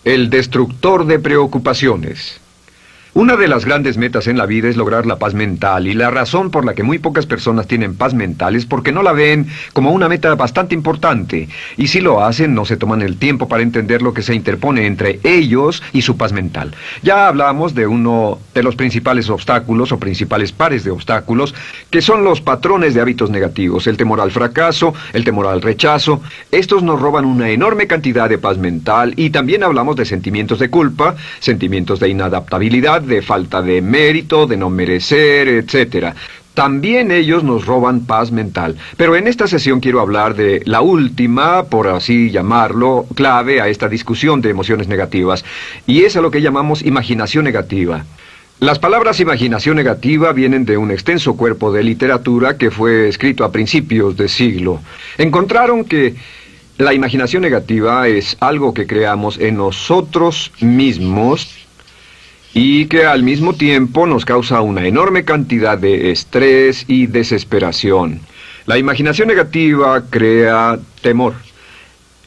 El destructor de preocupaciones. Una de las grandes metas en la vida es lograr la paz mental, y la razón por la que muy pocas personas tienen paz mental es porque no la ven como una meta bastante importante, y si lo hacen no se toman el tiempo para entender lo que se interpone entre ellos y su paz mental. Ya hablamos de uno de los principales obstáculos o principales pares de obstáculos, que son los patrones de hábitos negativos, el temor al fracaso, el temor al rechazo. Estos nos roban una enorme cantidad de paz mental, y también hablamos de sentimientos de culpa, sentimientos de inadaptabilidad, de falta de mérito, de no merecer, etc. También ellos nos roban paz mental. Pero en esta sesión quiero hablar de la última, por así llamarlo, clave a esta discusión de emociones negativas, y es a lo que llamamos imaginación negativa. Las palabras imaginación negativa vienen de un extenso cuerpo de literatura que fue escrito a principios de siglo. Encontraron que la imaginación negativa es algo que creamos en nosotros mismos y que al mismo tiempo nos causa una enorme cantidad de estrés y desesperación. La imaginación negativa crea temor.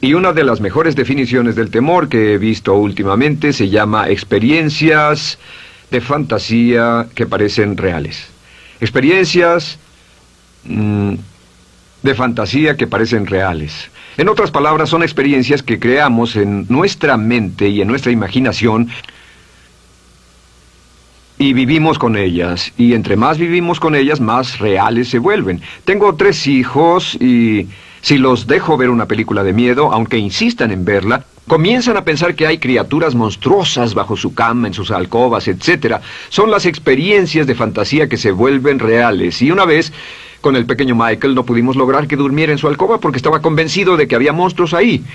Y una de las mejores definiciones del temor que he visto últimamente se llama experiencias de fantasía que parecen reales. Experiencias de fantasía que parecen reales. En otras palabras, son experiencias que creamos en nuestra mente y en nuestra imaginación, y vivimos con ellas, y entre más vivimos con ellas, más reales se vuelven. Tengo 3 hijos, y si los dejo ver una película de miedo, aunque insistan en verla, comienzan a pensar que hay criaturas monstruosas bajo su cama, en sus alcobas, etc. Son las experiencias de fantasía que se vuelven reales, y una vez, con el pequeño Michael, no pudimos lograr que durmiera en su alcoba porque estaba convencido de que había monstruos ahí.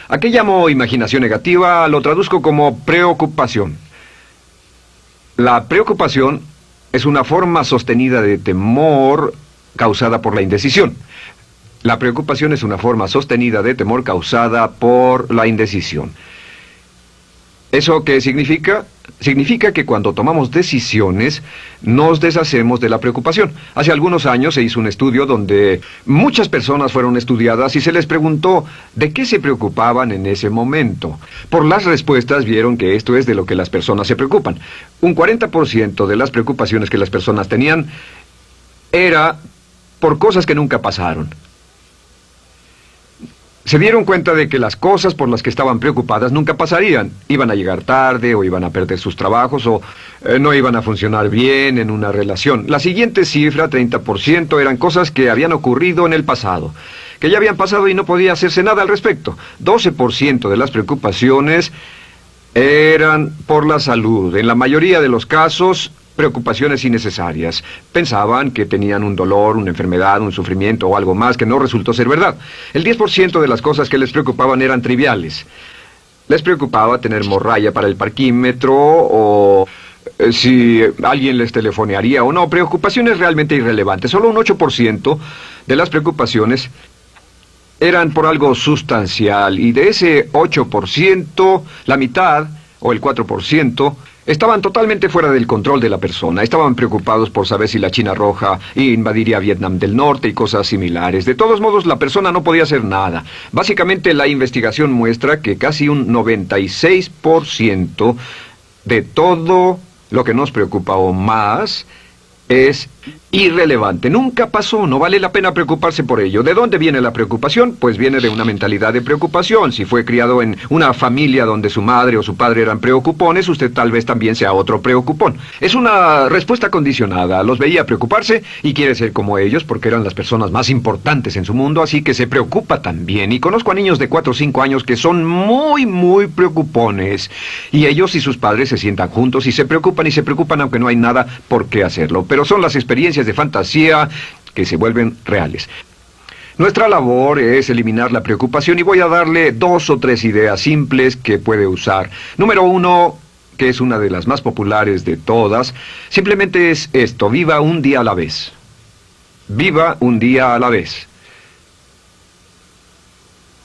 ¿A qué llamo imaginación negativa? Lo traduzco como preocupación. La preocupación es una forma sostenida de temor causada por la indecisión. La preocupación es una forma sostenida de temor causada por la indecisión. ¿Eso qué significa? Significa que cuando tomamos decisiones, nos deshacemos de la preocupación. Hace algunos años se hizo un estudio donde muchas personas fueron estudiadas y se les preguntó de qué se preocupaban en ese momento. Por las respuestas vieron que esto es de lo que las personas se preocupan. Un 40% de las preocupaciones que las personas tenían era por cosas que nunca pasaron. Se dieron cuenta de que las cosas por las que estaban preocupadas nunca pasarían. Iban a llegar tarde, o iban a perder sus trabajos, o no iban a funcionar bien en una relación. La siguiente cifra, 30%, eran cosas que habían ocurrido en el pasado, que ya habían pasado y no podía hacerse nada al respecto. 12% de las preocupaciones eran por la salud. En la mayoría de los casos, preocupaciones innecesarias. Pensaban que tenían un dolor, una enfermedad, un sufrimiento o algo más que no resultó ser verdad. El 10% de las cosas que les preocupaban eran triviales. Les preocupaba tener morralla para el parquímetro, o si alguien les telefonearía o no. Preocupaciones realmente irrelevantes. Solo un 8% de las preocupaciones eran por algo sustancial, y de ese 8%, la mitad, o el 4%, estaban totalmente fuera del control de la persona. Estaban preocupados por saber si la China Roja invadiría Vietnam del Norte y cosas similares. De todos modos, la persona no podía hacer nada. Básicamente, la investigación muestra que casi un 96% de todo lo que nos preocupa o más es irrelevante. Nunca pasó, no vale la pena preocuparse por ello. ¿De dónde viene la preocupación? Pues viene de una mentalidad de preocupación. Si fue criado en una familia donde su madre o su padre eran preocupones, usted tal vez también sea otro preocupón. Es una respuesta condicionada. Los veía preocuparse y quiere ser como ellos porque eran las personas más importantes en su mundo, así que se preocupa también. Y conozco a niños de 4 o 5 años que son muy preocupones. Y ellos y sus padres se sientan juntos y se preocupan aunque no hay nada por qué hacerlo. Pero son las experiencias de fantasía que se vuelven reales. Nuestra labor es eliminar la preocupación, y voy a darle 2 o 3 ideas simples que puede usar. Número 1, que es una de las más populares de todas, simplemente es esto: viva un día a la vez. Viva un día a la vez.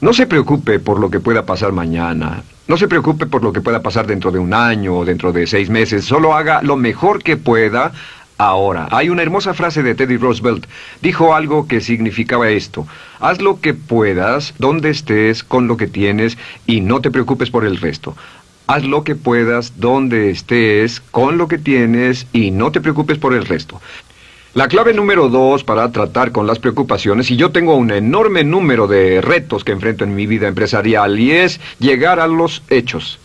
No se preocupe por lo que pueda pasar mañana. No se preocupe por lo que pueda pasar dentro de un año o dentro de 6 meses. Solo haga lo mejor que pueda ahora. Hay una hermosa frase de Teddy Roosevelt. Dijo algo que significaba esto: haz lo que puedas, donde estés, con lo que tienes, y no te preocupes por el resto. Haz lo que puedas, donde estés, con lo que tienes y no te preocupes por el resto. La clave número 2 para tratar con las preocupaciones, y yo tengo un enorme número de retos que enfrento en mi vida empresarial, y es llegar a los hechos.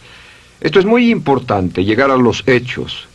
Esto es muy importante, llegar a los hechos.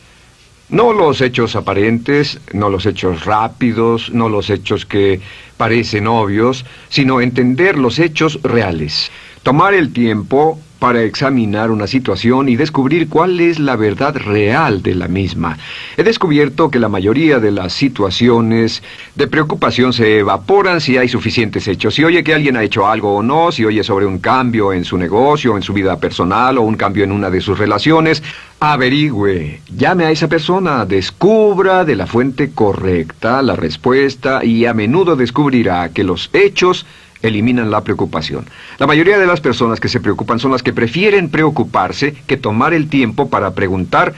No los hechos aparentes, no los hechos rápidos, no los hechos que parecen obvios, sino entender los hechos reales. Tomar el tiempo para examinar una situación y descubrir cuál es la verdad real de la misma. He descubierto que la mayoría de las situaciones de preocupación se evaporan si hay suficientes hechos. Si oye que alguien ha hecho algo o no, si oye sobre un cambio en su negocio, en su vida personal o un cambio en una de sus relaciones, averigüe, llame a esa persona, descubra de la fuente correcta la respuesta y a menudo descubrirá que los hechos eliminan la preocupación. La mayoría de las personas que se preocupan son las que prefieren preocuparse que tomar el tiempo para preguntar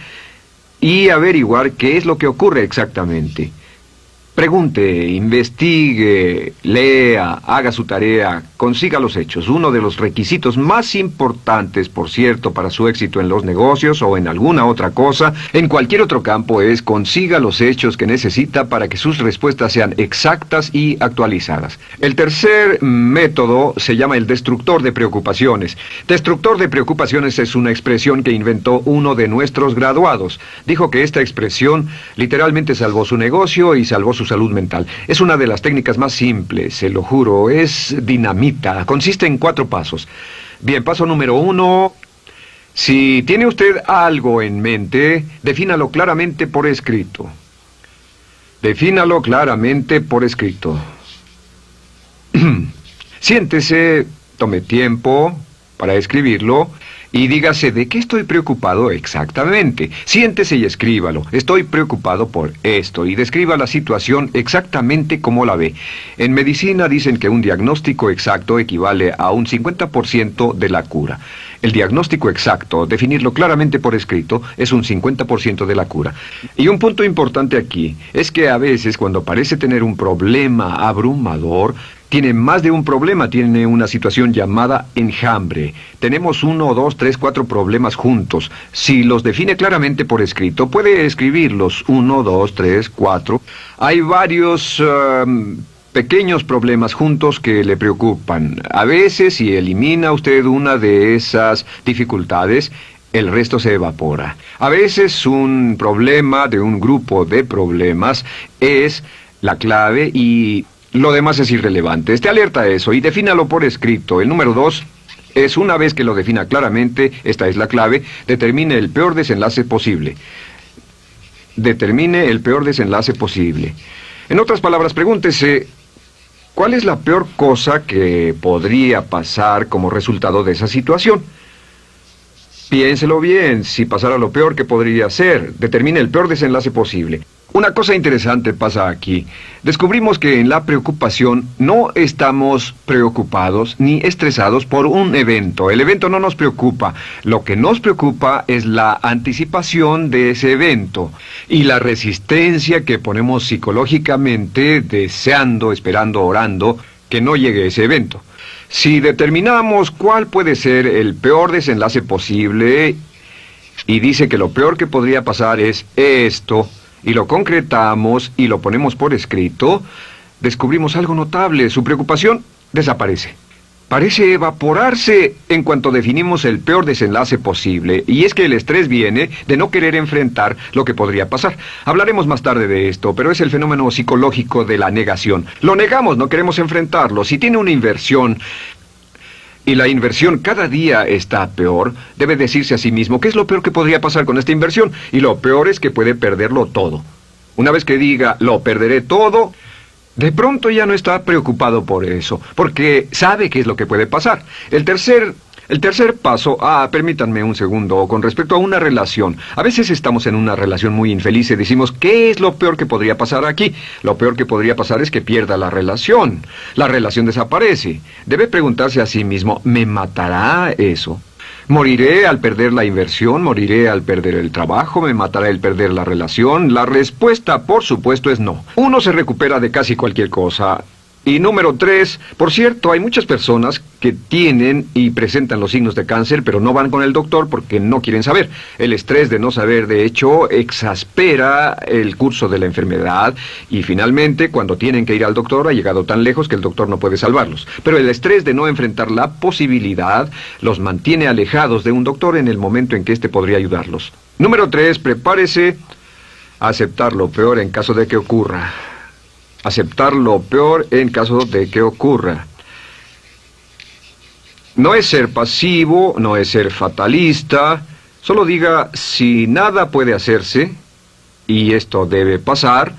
y averiguar qué es lo que ocurre exactamente. Pregunte, investigue, lea, haga su tarea, consiga los hechos. Uno de los requisitos más importantes, por cierto, para su éxito en los negocios o en alguna otra cosa, en cualquier otro campo, es consiga los hechos que necesita para que sus respuestas sean exactas y actualizadas. El tercer método se llama el destructor de preocupaciones. Destructor de preocupaciones es una expresión que inventó uno de nuestros graduados. Dijo que esta expresión literalmente salvó su negocio y salvó su salud mental. Es una de las técnicas más simples, se lo juro, es dinamita. Consiste en 4 pasos. Bien, paso número 1. Si tiene usted algo en mente, defínalo claramente por escrito. Defínalo claramente por escrito. Siéntese, tome tiempo para escribirlo y dígase de qué estoy preocupado exactamente. Siéntese y escríbalo. Estoy preocupado por esto y describa la situación exactamente como la ve. En medicina dicen que un diagnóstico exacto equivale a un 50% de la cura. El diagnóstico exacto, definirlo claramente por escrito, es un 50% de la cura. Y un punto importante aquí es que a veces cuando parece tener un problema abrumador, tiene más de un problema, tiene una situación llamada enjambre. Tenemos 1, 2, 3, 4 problemas juntos. Si los define claramente por escrito, puede escribirlos 1, 2, 3, 4. Hay varios pequeños problemas juntos que le preocupan. A veces, si elimina usted una de esas dificultades, el resto se evapora. A veces un problema de un grupo de problemas es la clave y lo demás es irrelevante. Esté alerta a eso y defínalo por escrito. El número 2 es, una vez que lo defina claramente, esta es la clave, determine el peor desenlace posible. Determine el peor desenlace posible. En otras palabras, pregúntese, ¿cuál es la peor cosa que podría pasar como resultado de esa situación? Piénselo bien, si pasara lo peor que podría ser, determine el peor desenlace posible. Una cosa interesante pasa aquí. Descubrimos que en la preocupación no estamos preocupados ni estresados por un evento. El evento no nos preocupa. Lo que nos preocupa es la anticipación de ese evento y la resistencia que ponemos psicológicamente deseando, esperando, orando que no llegue ese evento. Si determinamos cuál puede ser el peor desenlace posible y dice que lo peor que podría pasar es esto, y lo concretamos y lo ponemos por escrito, descubrimos algo notable. Su preocupación desaparece. Parece evaporarse en cuanto definimos el peor desenlace posible, y es que el estrés viene de no querer enfrentar lo que podría pasar. Hablaremos más tarde de esto, pero es el fenómeno psicológico de la negación. Lo negamos, no queremos enfrentarlo. Si tiene una inversión y la inversión cada día está peor, debe decirse a sí mismo, ¿qué es lo peor que podría pasar con esta inversión? Y lo peor es que puede perderlo todo. Una vez que diga, lo perderé todo, de pronto ya no está preocupado por eso, porque sabe qué es lo que puede pasar. El tercer paso, permítanme un segundo, con respecto a una relación. A veces estamos en una relación muy infeliz y decimos, ¿qué es lo peor que podría pasar aquí? Lo peor que podría pasar es que pierda la relación. La relación desaparece. Debe preguntarse a sí mismo, ¿me matará eso? ¿Moriré al perder la inversión? ¿Moriré al perder el trabajo? ¿Me matará el perder la relación? La respuesta, por supuesto, es no. Uno se recupera de casi cualquier cosa. Y número 3, por cierto, hay muchas personas que tienen y presentan los signos de cáncer, pero no van con el doctor porque no quieren saber. El estrés de no saber, de hecho, exaspera el curso de la enfermedad y finalmente, cuando tienen que ir al doctor, ha llegado tan lejos que el doctor no puede salvarlos. Pero el estrés de no enfrentar la posibilidad los mantiene alejados de un doctor en el momento en que éste podría ayudarlos. Número 3, prepárese a aceptar lo peor en caso de que ocurra. Aceptar lo peor en caso de que ocurra. No es ser pasivo, no es ser fatalista. Solo diga, si nada puede hacerse, y esto debe pasar,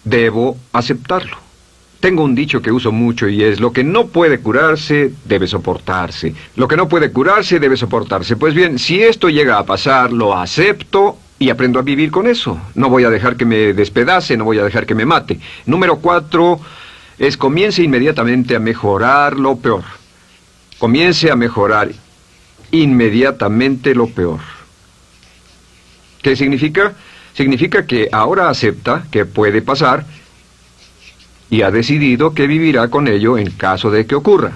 debo aceptarlo. Tengo un dicho que uso mucho y es, lo que no puede curarse, debe soportarse. Lo que no puede curarse, debe soportarse. Pues bien, si esto llega a pasar, lo acepto y aprendo a vivir con eso. No voy a dejar que me despedace, no voy a dejar que me mate. Número 4 es comience inmediatamente a mejorar lo peor. Comience a mejorar inmediatamente lo peor. ¿Qué significa? Significa que ahora acepta que puede pasar y ha decidido que vivirá con ello en caso de que ocurra.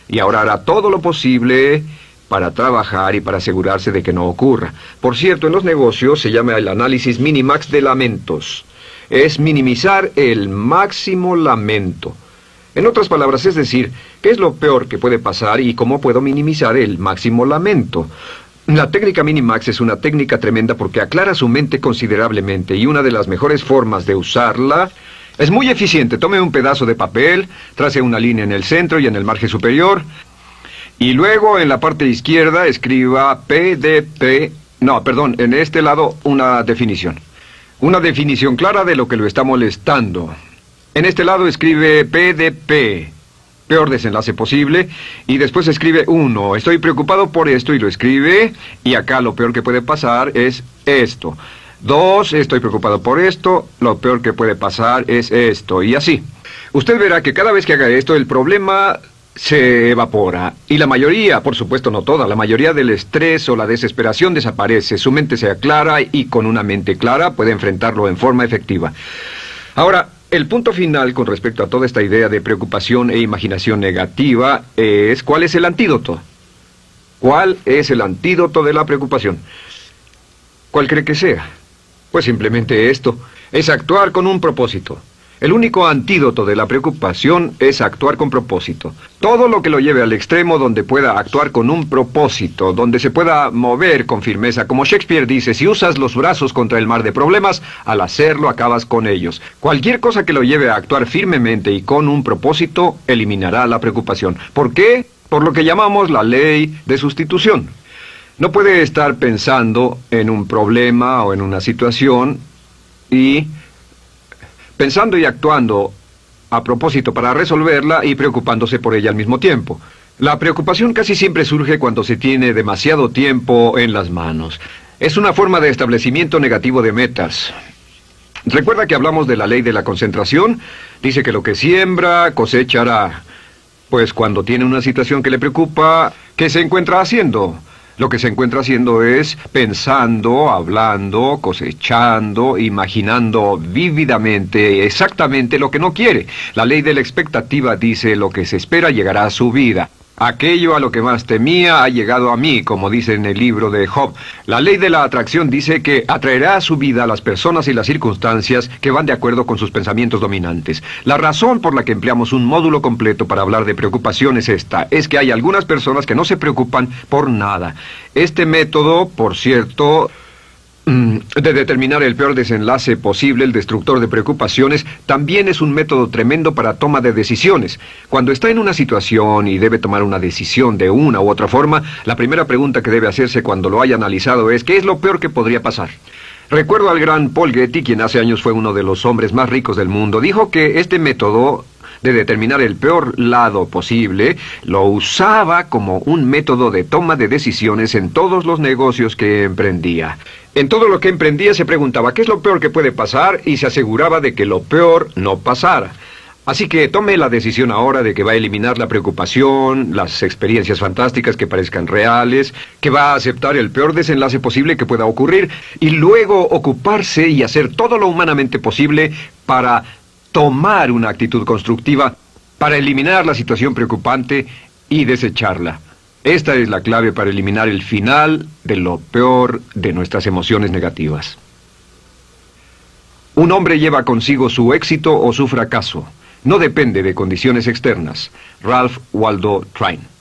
Y ahora hará todo lo posible para trabajar y para asegurarse de que no ocurra. Por cierto, en los negocios se llama el análisis minimax de lamentos. Es minimizar el máximo lamento. En otras palabras, es decir, ¿qué es lo peor que puede pasar y cómo puedo minimizar el máximo lamento? La técnica Minimax es una técnica tremenda porque aclara su mente considerablemente y una de las mejores formas de usarla es muy eficiente. Tome un pedazo de papel, trace una línea en el centro y en el margen superior y luego en la parte izquierda escriba PDP, en este lado una definición. Una definición clara de lo que lo está molestando. En este lado escribe PDP, peor desenlace posible, y después escribe 1, estoy preocupado por esto, y lo escribe, y acá lo peor que puede pasar es esto. 2, estoy preocupado por esto, lo peor que puede pasar es esto, y así. Usted verá que cada vez que haga esto, el problema se evapora, y la mayoría, por supuesto no toda, la mayoría del estrés o la desesperación desaparece, su mente se aclara, y con una mente clara puede enfrentarlo en forma efectiva. Ahora, el punto final con respecto a toda esta idea de preocupación e imaginación negativa es ¿cuál es el antídoto? ¿Cuál es el antídoto de la preocupación? ¿Cuál cree que sea? Pues simplemente esto, es actuar con un propósito. El único antídoto de la preocupación es actuar con propósito. Todo lo que lo lleve al extremo donde pueda actuar con un propósito, donde se pueda mover con firmeza. Como Shakespeare dice, si usas los brazos contra el mar de problemas, al hacerlo acabas con ellos. Cualquier cosa que lo lleve a actuar firmemente y con un propósito, eliminará la preocupación. ¿Por qué? Por lo que llamamos la ley de sustitución. No puede estar pensando en un problema o en una situación y pensando y actuando a propósito para resolverla y preocupándose por ella al mismo tiempo. La preocupación casi siempre surge cuando se tiene demasiado tiempo en las manos. Es una forma de establecimiento negativo de metas. ¿Recuerda que hablamos de la ley de la concentración? Dice que lo que siembra, cosechará. Pues cuando tiene una situación que le preocupa, ¿qué se encuentra haciendo? Lo que se encuentra haciendo es pensando, hablando, cosechando, imaginando vívidamente exactamente lo que no quiere. La ley de la expectativa dice lo que se espera llegará a su vida. Aquello a lo que más temía ha llegado a mí, como dice en el libro de Job. La ley de la atracción dice que atraerá a su vida a las personas y las circunstancias que van de acuerdo con sus pensamientos dominantes. La razón por la que empleamos un módulo completo para hablar de preocupación es esta, es que hay algunas personas que no se preocupan por nada. Este método, por cierto, de determinar el peor desenlace posible, el destructor de preocupaciones, también es un método tremendo para toma de decisiones. Cuando está en una situación y debe tomar una decisión de una u otra forma, la primera pregunta que debe hacerse cuando lo haya analizado es ¿qué es lo peor que podría pasar? Recuerdo al gran Paul Getty, quien hace años fue uno de los hombres más ricos del mundo, dijo que este método de determinar el peor lado posible, lo usaba como un método de toma de decisiones en todos los negocios que emprendía. En todo lo que emprendía se preguntaba ¿qué es lo peor que puede pasar? Y se aseguraba de que lo peor no pasara. Así que tome la decisión ahora de que va a eliminar la preocupación, las experiencias fantásticas que parezcan reales, que va a aceptar el peor desenlace posible que pueda ocurrir, y luego ocuparse y hacer todo lo humanamente posible para tomar una actitud constructiva para eliminar la situación preocupante y desecharla. Esta es la clave para eliminar el final de lo peor de nuestras emociones negativas. Un hombre lleva consigo su éxito o su fracaso. No depende de condiciones externas. Ralph Waldo Trine.